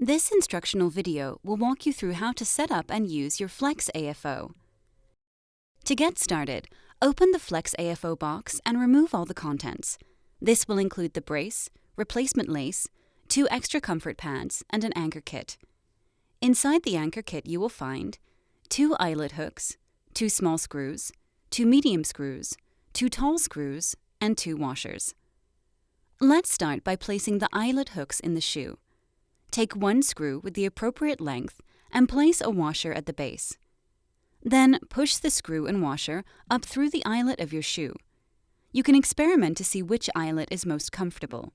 This instructional video will walk you through how to set up and use your Flex AFO. To get started, open the Flex AFO box and remove all the contents. This will include the brace, replacement lace, 2 extra comfort pads, and an anchor kit. Inside the anchor kit you will find 2 eyelet hooks, 2 small screws, 2 medium screws, 2 tall screws, and 2 washers. Let's start by placing the eyelet hooks in the shoe. Take 1 screw with the appropriate length and place a washer at the base. Then push the screw and washer up through the eyelet of your shoe. You can experiment to see which eyelet is most comfortable.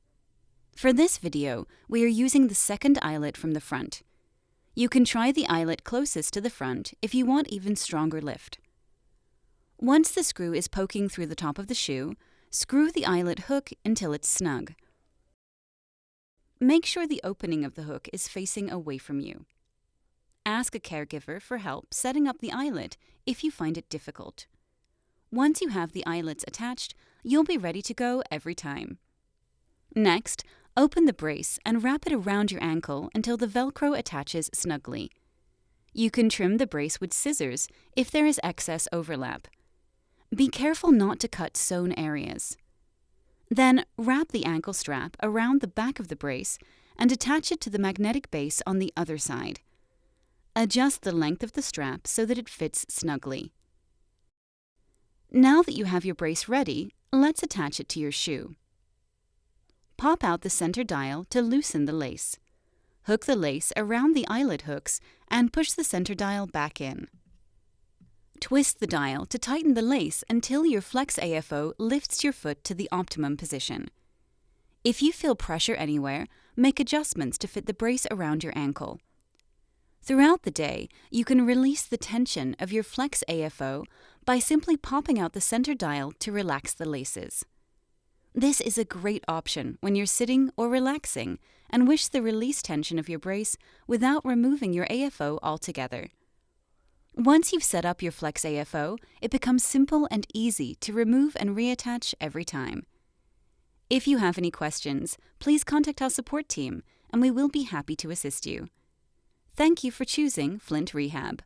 For this video, we are using the second eyelet from the front. You can try the eyelet closest to the front if you want even stronger lift. Once the screw is poking through the top of the shoe, screw the eyelet hook until it's snug. Make sure the opening of the hook is facing away from you. Ask a caregiver for help setting up the eyelet if you find it difficult. Once you have the eyelets attached, you'll be ready to go every time. Next, open the brace and wrap it around your ankle until the Velcro attaches snugly. You can trim the brace with scissors if there is excess overlap. Be careful not to cut sewn areas. Then wrap the ankle strap around the back of the brace and attach it to the magnetic base on the other side. Adjust the length of the strap so that it fits snugly. Now that you have your brace ready, let's attach it to your shoe. Pop out the center dial to loosen the lace. Hook the lace around the eyelet hooks and push the center dial back in. Twist the dial to tighten the lace until your Flex AFO lifts your foot to the optimum position. If you feel pressure anywhere, make adjustments to fit the brace around your ankle. Throughout the day, you can release the tension of your Flex AFO by simply popping out the center dial to relax the laces. This is a great option when you're sitting or relaxing and wish the release tension of your brace without removing your AFO altogether. Once you've set up your Flex AFO, it becomes simple and easy to remove and reattach every time. If you have any questions, please contact our support team and we will be happy to assist you. Thank you for choosing Flint Rehab.